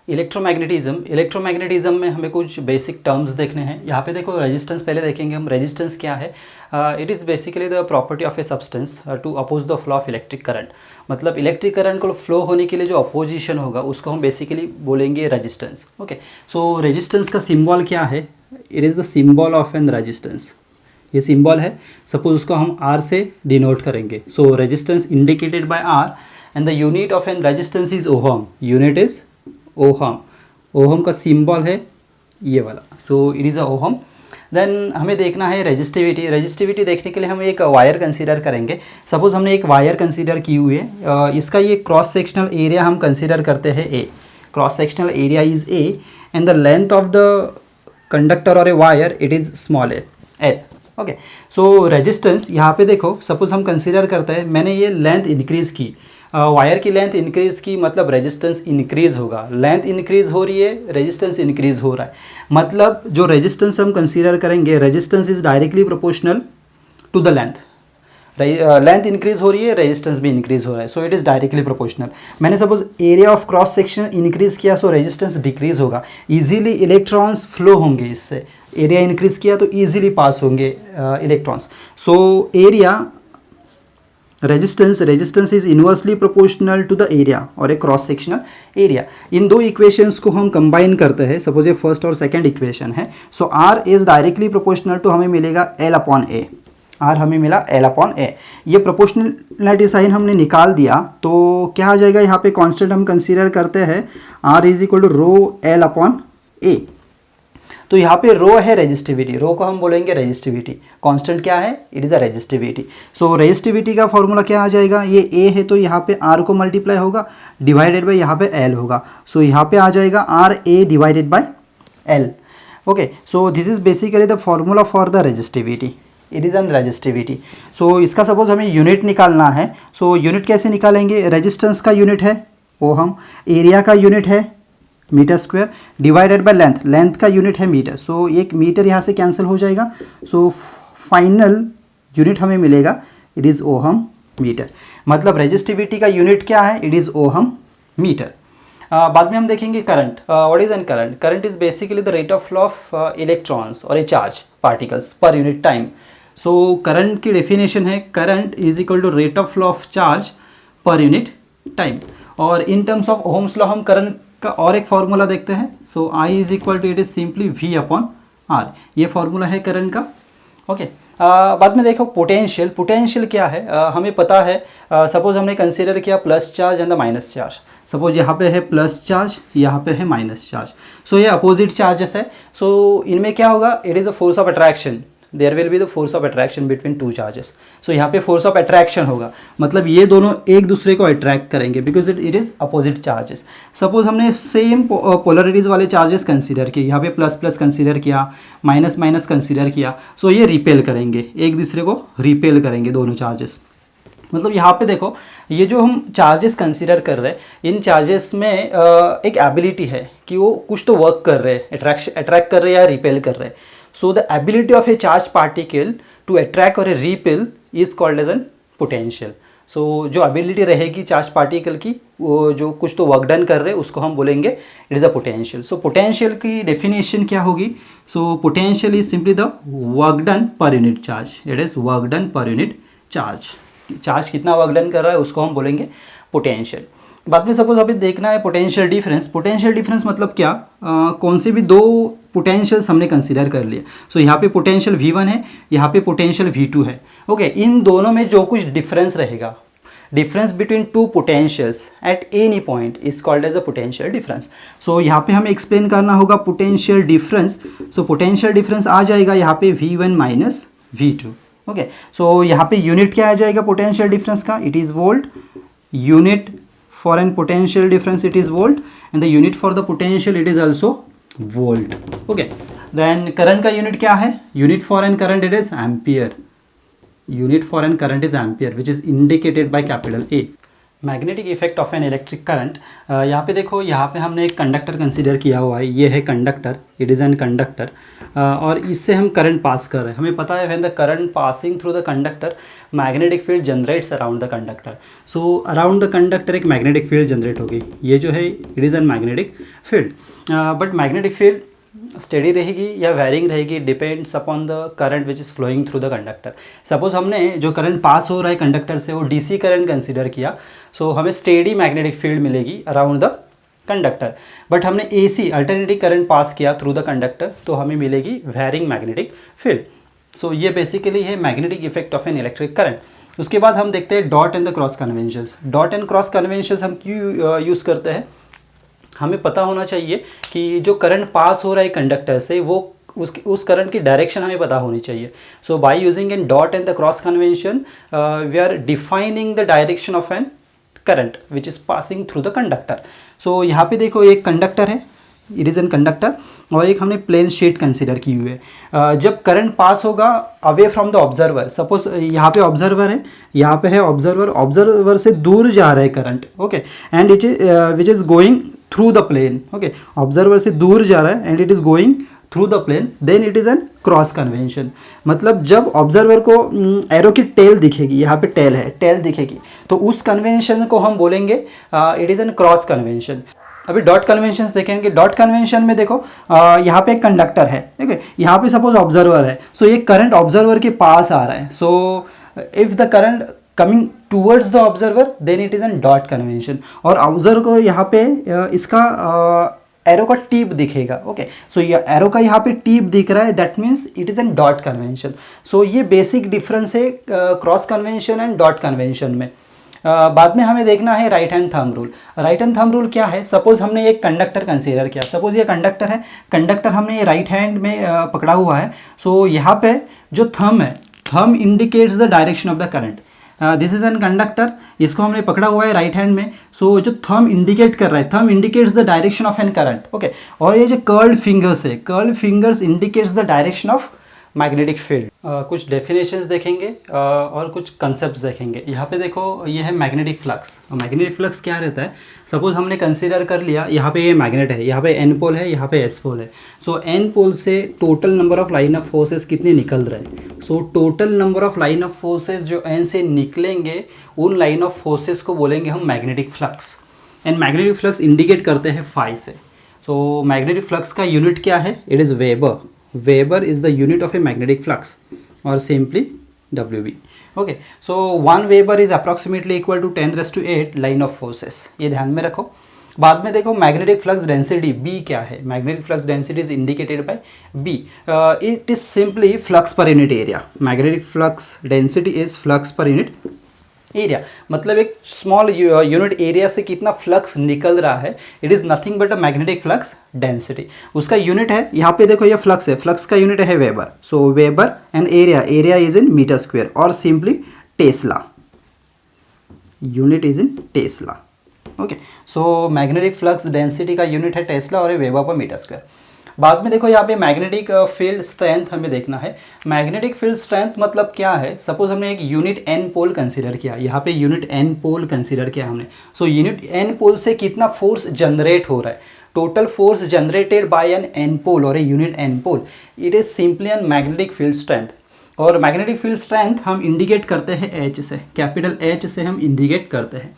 Electromagnetism में हमें कुछ बेसिक टर्म्स देखने हैं। यहाँ पे देखो रेजिस्टेंस पहले देखेंगे हम। रेजिस्टेंस क्या है? It is basically the property of a substance to oppose the flow of electric current. मतलब इलेक्ट्रिक करंट को फ्लो होने के लिए जो अपोजिशन होगा उसको हम बेसिकली बोलेंगे रेजिस्टेंस। ओके, सो रेजिस्टेंस का सिंबल क्या है? It is the symbol of an resistance. ये सिंबल है, सपोज उसको हम आर से डिनोट करेंगे। So resistance indicated by R and the unit of an resistance is ohm. Unit is ohm. Ohm का सिंबल है ये वाला। So it is a ohm. Then हमें देखना है रेजिस्टिविटी। रेजिस्टिविटी देखने के लिए हम एक वायर कंसीडर करेंगे। सपोज हमने एक वायर कंसीडर की हुई है, इसका ये क्रॉस सेक्शनल एरिया हम कंसीडर करते हैं A. Cross sectional area is A and the length of the conductor और a wire it is small A, L. Okay, so resistance यहाँ पे देखो, सपोज हम कंसीडर करते हैं, मैंने ये लेंथ इंक्रीज़ की, वायर की लेंथ इंक्रीज़ की, मतलब रेजिस्टेंस इंक्रीज़ होगा। लेंथ इंक्रीज़ हो रही है, रेजिस्टेंस इंक्रीज़ हो रहा है। मतलब जो रेजिस्टेंस हम कंसीडर करेंगे, resistance is directly proportional to the length. Length increase हो रही है, रेजिस्टेंस भी इंक्रीज़ हो रहा है, so it is directly proportional. मैंने suppose area of cross section increase किया, सो रेजिस्टेंस डिक्रीज़ होगा। ईजिली इलेक्ट्रॉन्स फ्लो होंगे इससे। एरिया इंक्रीज़ किया तो ईजिली पास होंगे electrons. So area resistance is inversely proportional to the area और a cross sectional area. इन दो इक्वेशंस को हम कंबाइन करते हैं। सपोज ये फर्स्ट और सेकंड इक्वेशन है। So R is directly proportional to, हमें मिलेगा एल अपॉन ए। आर हमें मिला एल अपॉन ए। ये प्रोपोर्शनलिटी साइन हमने निकाल दिया तो क्या आ जाएगा? यहाँ पे कांस्टेंट हम कंसीडर करते हैं, R is equal to rho L upon A. तो यहाँ पे रो है रेजिस्टिविटी, रो को हम बोलेंगे रेजिस्टिविटी। कांस्टेंट क्या है? It is a resistivity. So resistivity का फॉर्मूला क्या आ जाएगा? ये ए है तो यहाँ पे आर को मल्टीप्लाई होगा, डिवाइडेड बाय यहाँ पे एल होगा। सो यहाँ पे आ जाएगा R A divided by L. Okay, so this is basically the formula for the resistivity. It is an resistivity. So इसका सपोज हमें यूनिट निकालना है। सो यूनिट कैसे निकालेंगे? रेजिस्टेंस का यूनिट है ओहम, एरिया का यूनिट है metre square, divided by length, length का यूनिट है मीटर। सो एक मीटर यहाँ से कैंसिल हो जाएगा। सो फाइनल यूनिट हमें मिलेगा, इट इज़ ओहम मीटर। मतलब रेजिस्टिविटी का यूनिट क्या है? It is ohm metre. बाद में हम देखेंगे current. What is an current? Current is basically the rate of flow of electrons और a charge particles per unit time. So current की डेफिनेशन है, current is equal to rate of flow of charge per unit time. और in terms of Ohm's law हम current का और एक formula देखते हैं। So I is equal to, it is simply V upon R. ये formula है current का। ओके, बाद में देखो पोटेंशियल। पोटेंशियल क्या है? हमें पता है, सपोज हमने कंसीडर किया plus charge and the minus charge. Suppose यहाँ पे है प्लस चार्ज, यहाँ पे है माइनस चार्ज। सो ये अपोजिट चार्जेस है। सो इनमें क्या होगा? It is a force of attraction. There will be the force of attraction between two charges. So यहाँ पे फोर्स ऑफ अट्रैक्शन होगा, मतलब ये दोनों एक दूसरे को अट्रैक्ट करेंगे because it is opposite charges. Suppose हमने सेम पोलरिटीज़ वाले चार्जेस कंसीडर किए, यहाँ पे प्लस प्लस कंसीडर किया, माइनस माइनस कंसीडर किया। सो ये रिपेल करेंगे, एक दूसरे को रिपेल करेंगे दोनों चार्जेस। मतलब यहाँ पे देखो, ये जो हम चार्जेस कंसीडर कर रहे हैं, इन चार्जेस में एक एबिलिटी है कि वो कुछ तो वर्क कर रहे हैं, अट्रैक्ट कर रहे हैं या रिपेल कर रहे हैं। So the ability of a charged particle to attract or repel is called as an potential. So जो ability रहेगी चार्ज पार्टिकल की, वो जो कुछ तो वर्क डन कर रहे हैं, उसको हम बोलेंगे it is a potential. So potential की डेफिनेशन क्या होगी? So potential is simply the work done per unit charge. It is work done per unit charge. Charge कितना वर्क डन कर रहा है उसको हम बोलेंगे पोटेंशियल। बाद में सपोज अभी देखना है पोटेंशियल डिफरेंस। पोटेंशियल डिफरेंस मतलब क्या? कौन से भी दो पोटेंशियल्स हमने कंसीडर कर लिए। सो यहाँ पे पोटेंशियल V1 है, यहाँ पे पोटेंशियल V2 है। ओके, इन दोनों में जो कुछ डिफरेंस रहेगा, difference between two potentials at any point is called as a potential difference. So यहाँ पे हमें एक्सप्लेन करना होगा potential difference. So potential difference आ जाएगा यहाँ पे V1 माइनस V2। ओके, सो यहाँ पे यूनिट क्या आ जाएगा पोटेंशियल डिफरेंस का? It is volt. Unit for an potential difference it is volt and the unit for the potential it is also volt. Okay, then current का unit क्या है? Unit for an current it is ampere. Unit for an current is ampere which is indicated by capital A. Magnetic effect of an electric current. यहाँ पे देखो, यहाँ पे हमने एक कंडक्टर कंसीडर किया हुआ है, ये है conductor, it is N conductor, और इससे हम करंट पास कर रहे हैं। हमें पता है when the current passing through the conductor magnetic field generates around the conductor. So around the conductor एक मैग्नेटिक फील्ड जनरेट होगी, ये जो है it is an magnetic field. But magnetic field steady रहेगी या वेरिंग रहेगी, depends upon the current which is flowing through the conductor. Suppose हमने जो करंट पास हो रहा है कंडक्टर से वो डीसी करंट कंसीडर किया, सो हमें स्टेडी मैग्नेटिक फील्ड मिलेगी अराउंड द कंडक्टर। बट हमने एसी अल्टरनेटिंग करंट पास किया थ्रू द कंडक्टर, तो हमें मिलेगी वेरिंग मैग्नेटिक फील्ड। सो ये बेसिकली है magnetic effect of an electric current. उसके बाद हम देखते हैं dot and the cross conventions. Dot and cross conventions हम क्यों यूज़ करते हैं? हमें पता होना चाहिए कि जो करंट पास हो रहा है कंडक्टर से वो उस करंट की डायरेक्शन हमें पता होनी चाहिए। So by using an dot and the cross convention we are defining the direction of an current which is passing through the conductor. So यहाँ पे देखो एक कंडक्टर है, इट इज़ एन कंडक्टर, और एक हमने प्लेन शीट कंसीडर की हुई है। जब करंट पास होगा away from the observer, suppose यहाँ पे ऑब्जर्वर है, यहाँ पे है ऑब्जर्वर, ऑब्जर्वर से दूर जा रहा है current, okay, and it which is going through the plane, okay, observer से दूर जा रहा है and it is going through the plane, then it is an cross convention. मतलब जब ऑब्जर्वर को एरो की टेल दिखेगी, यहाँ पे टेल है, टेल दिखेगी, तो उस कन्वेंशन को हम बोलेंगे it is an cross convention. अभी डॉट कन्वेंशन देखेंगे। डॉट कन्वेंशन में देखो यहाँ पे एक कंडक्टर है, ठीक है, यहाँ पे सपोज ऑब्जर्वर है, सो ये करंट ऑब्जर्वर के पास आ रहा है। So if the current coming towards the observer then it is an dot convention. और ऑब्जर्वर को यहाँ पे इसका एरो का टिप दिखेगा, ओके, सो ये एरो का यहाँ पे टिप दिख रहा है, that means it is an dot convention. So ये बेसिक डिफरेंस है cross convention and dot convention में। बाद में हमें देखना है right hand thumb rule. Right hand thumb rule क्या है? सपोज हमने एक कंडक्टर कंसीडर किया, सपोज ये कंडक्टर है, कंडक्टर हमने ये राइट हैंड में पकड़ा हुआ है। सो यहाँ पे जो थंब है, thumb indicates the direction of the current. This is an conductor, इसको हमने पकड़ा हुआ है राइट हैंड में। सो जो थंब इंडिकेट कर रहा है, thumb indicates the direction of an current, okay. और ये जो कर्ल्ड फिंगर्स है, curled fingers indicates the direction of magnetic field. कुछ डेफिनेशंस देखेंगे और कुछ कंसेप्ट्स देखेंगे। यहाँ पे देखो ये है मैग्नेटिक फ्लक्स। मैग्नेटिक फ्लक्स क्या रहता है? सपोज हमने कंसीडर कर लिया यहाँ पे ये मैग्नेट है, यहाँ पे एन पोल है, यहाँ पे एस पोल है। सो एन पोल से total number of line of forces कितने निकल रहे हैं? So total number of line of forces जो एन से निकलेंगे उन लाइन ऑफ फोर्सेस को बोलेंगे हम magnetic flux. And magnetic flux indicate करते हैं फाई से। सो मैग्नेटिक फ्लक्स का यूनिट क्या है? It is weber. Weber is the unit of a magnetic flux or simply WB. Okay, so 1 Weber is approximately equal to 10⁸ line of forces. ये ध्यान में रखो। बाद में देखो मैग्नेटिक फ्लक्स डेंसिटी B क्या है? Magnetic flux density is indicated by B. It is simply flux per unit area. Magnetic flux density is flux per unit area, मतलब एक स्मॉल यूनिट एरिया से कितना फ्लक्स निकल रहा है, it is nothing but a magnetic flux density. उसका unit है, यहाँ पे देखो ये फ्लक्स है, फ्लक्स का यूनिट है weber. So weber and area is in metre square और simply tesla, unit is in tesla, okay. So magnetic flux density का यूनिट है टेस्ला और ये वेबर पर मीटर स्क्वायर। बाद में देखो यहाँ पे मैग्नेटिक फील्ड स्ट्रेंथ हमें देखना है। मैग्नेटिक फील्ड स्ट्रेंथ मतलब क्या है? सपोज हमने एक यूनिट एन पोल कंसीडर किया, यहाँ पे यूनिट एन पोल कंसीडर किया हमने। सो यूनिट एन पोल से कितना फोर्स जनरेट हो रहा है, total force generated by N N pole और a unit N pole, it is simply an magnetic field strength. और मैग्नेटिक फील्ड स्ट्रेंथ हम इंडिकेट करते हैं एच से, कैपिटल एच से हम इंडिकेट करते हैं।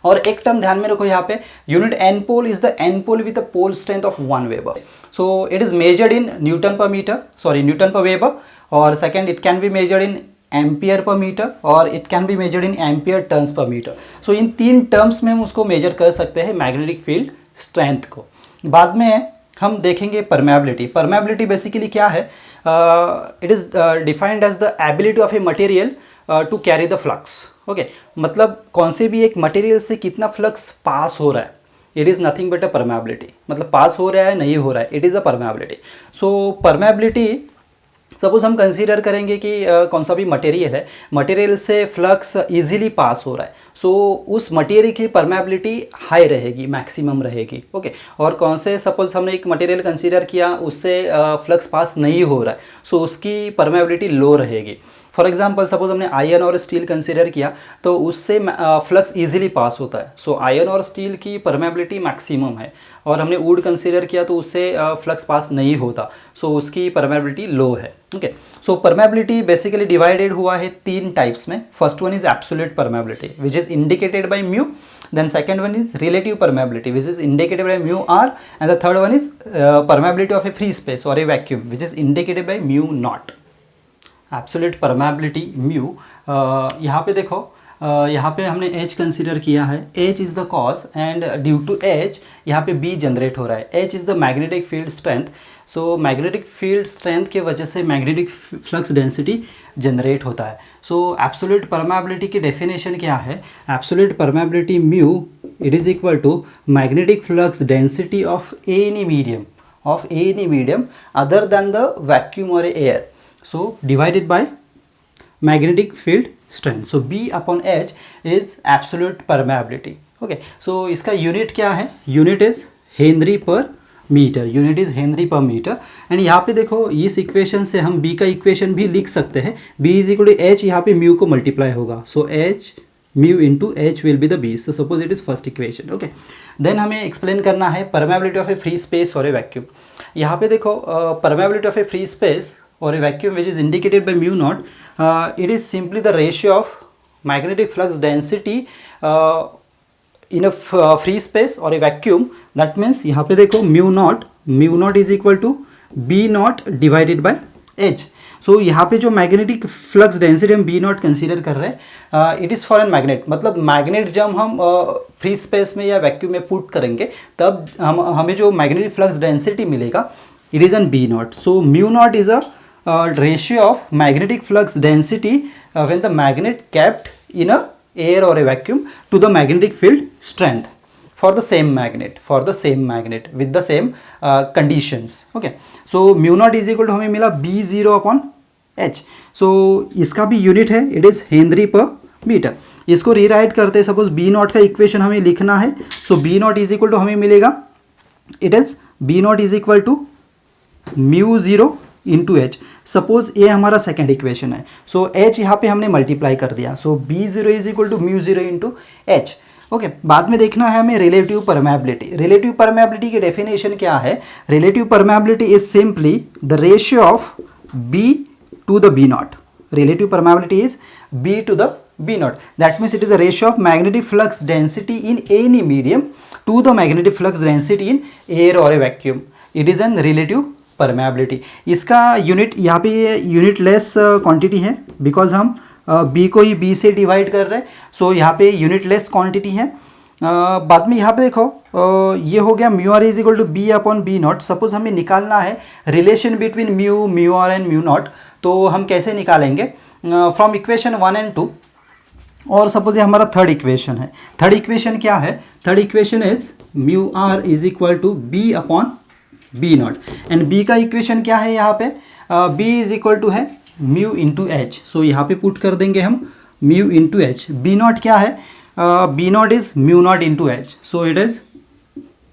और एक टर्म ध्यान में रखो यहाँ पे, unit N pole is the N pole with a pole strength of 1 weber. So it is measured in newton per weber, और second it can be measured in ampere per metre, और it can be measured in ampere turns per metre. So in 3 terms में हम उसको major कर सकते हैं magnetic field strength को। बाद में हम देखेंगे परमेबिलिटी। परमेबिलिटी बेसिकली क्या है? It is defined as the ability of a material to carry the flux, okay. मतलब कौन से भी एक मटेरियल से कितना फ्लक्स पास हो रहा है, it is nothing but a permeability. मतलब पास हो रहा है नहीं हो रहा है, it is a permeability. So permeability suppose हम कंसीडर करेंगे कि कौन सा भी मटेरियल है, मटेरियल से फ्लक्स इजीली पास हो रहा है, सो उस मटेरियल की परमेबिलिटी हाई रहेगी, मैक्सिमम रहेगी, ओके। और कौन से सपोज हमने एक मटेरियल कंसीडर किया उससे फ्लक्स पास नहीं हो रहा है, सो उसकी परमेबिलिटी लो रहेगी। फॉर एग्जांपल सपोज हमने आयरन और स्टील कंसीडर किया तो उससे फ्लक्स इजीली पास होता है। सो आयरन और स्टील की परमेबिलिटी मैक्सिमम है, और हमने वुड कंसीडर किया तो उससे फ्लक्स पास नहीं होता, सो उसकी परमेबिलिटी लो है। ओके, सो परमेबिलिटी बेसिकली डिवाइडेड हुआ है 3 टाइप्स में। First one is absolute permeability which is indicated by mu, then second one is relative permeability which is indicated by mu r, and the third one is permeability of a free space or a vacuum which is indicated by mu naught. Absolute permeability mu, यहाँ पे देखो, यहाँ पे हमने H consider किया है, H is the cause and due to H यहाँ पे B जनरेट हो रहा है। H is the magnetic field strength, so magnetic field strength के वजह से मैग्नेटिक फ्लक्स डेंसिटी जनरेट होता है। सो एब्सोल्यूट परमेबिलिटी की डेफिनेशन क्या है? Absolute permeability mu it is equal to magnetic flux density of any medium other than the vacuum और air, so divided by magnetic field strength. So B upon H is absolute permeability. Okay, so इसका unit क्या है? Unit is henry per metre, unit is henry per metre. And यहाँ पे देखो इस equation से हम B का इक्वेशन भी लिख सकते हैं। B is equal to H, यहाँ पे म्यू को मल्टीप्लाई होगा, so H mu into H will be the B. So suppose it is first equation. Okay, then हमें एक्सप्लेन करना है permeability of a free space और ए वैक्यूम. यहाँ पे देखो permeability of a free space or a vacuum which is indicated by mu naught, it is simply the ratio of magnetic flux density in a free space or a vacuum. That means यहाँ पे देखो mu naught is equal to B naught divided by H. So यहाँ पे जो magnetic flux density हम B naught consider कर रहे हैं, it is for an magnet, मतलब मैग्नेट जब हम फ्री स्पेस में या वैक्यूम में पुट करेंगे तब हमें जो मैग्नेटिक फ्लक्स डेंसिटी मिलेगा it is N B naught. So mu naught is a ratio of magnetic flux density when the magnet kept in a air or a vacuum to the magnetic field strength for the same magnet with the same conditions. Okay, so mu naught is equal to हमें मिला B0 upon H. so इसका भी unit है, it is henry per metre. इसको rewrite करते हैं, suppose B naught का equation हमें लिखना है, so B naught is equal to हमें मिलेगा, it is B naught is equal to μ0 into H. Suppose ये हमारा सेकेंड इक्वेशन है, सो एच यहाँ पे हमने मल्टीप्लाई कर दिया, so B0 is equal to μ0 into H. Okay, बाद में देखना है हमें रिलेटिव परमेबिलिटी. रिलेटिव परमेबिलिटी की डेफिनेशन क्या है? Relative permeability is simply the ratio of B to the B naught. Relative permeability is B to the B naught. That means it is a ratio of magnetic flux density in any medium to the magnetic flux density in air or a vacuum. It is an relative permeability. इसका unit यहाँ पे unit less quantity है, because हम B को ही B से divide कर रहे हैं, सो यहाँ पे यूनिट लेस क्वांटिटी है. बाद में यहाँ पे देखो ये हो गया mu R is equal to B upon B nought. Suppose हमें निकालना है relation between mu R and mu nought, तो हम कैसे निकालेंगे? From equation 1 and 2. और सपोज ये हमारा थर्ड इक्वेशन है. थर्ड इक्वेशन क्या है? Third equation is mu R is equal to B upon B nought. And B का इक्वेशन क्या है? यहाँ पे B इज इक्वल टू है म्यू इंटू एच. सो यहाँ पे पुट कर देंगे हम mu into H. B naught क्या है? B naught is mu not into H, so it is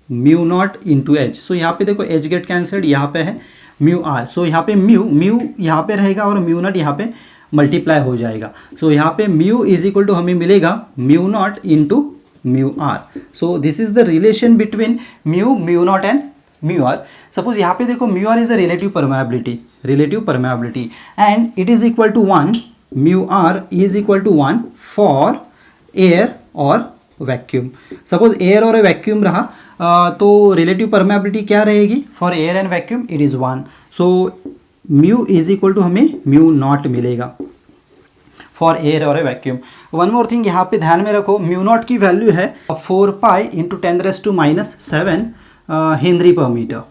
mu not into H. So यहाँ पे देखो एच गेट कैंसल्ड, यहाँ पे है म्यू आर. सो यहाँ पे म्यू यहाँ पे रहेगा और म्यू नॉट यहाँ पे मल्टीप्लाई हो जाएगा. सो यहाँ पे म्यू इज इक्वल टू हमें मिलेगा mu not into mu R. So this is the relation between mu nought and mu R. Suppose यहाँ पे देखो mu R is a relative permeability and it is equal to 1. Mu R is equal to 1 for air और vacuum. Suppose air और vacuum रहा तो relative permeability क्या रहेगी? For air and vacuum it is 1. So mu is equal to हमें mu naught मिलेगा for air और vacuum. One more thing यहाँ पे ध्यान में रखो, म्यू नॉट की वैल्यू है 4 pi into 10⁻⁻⁷ Henry per metre.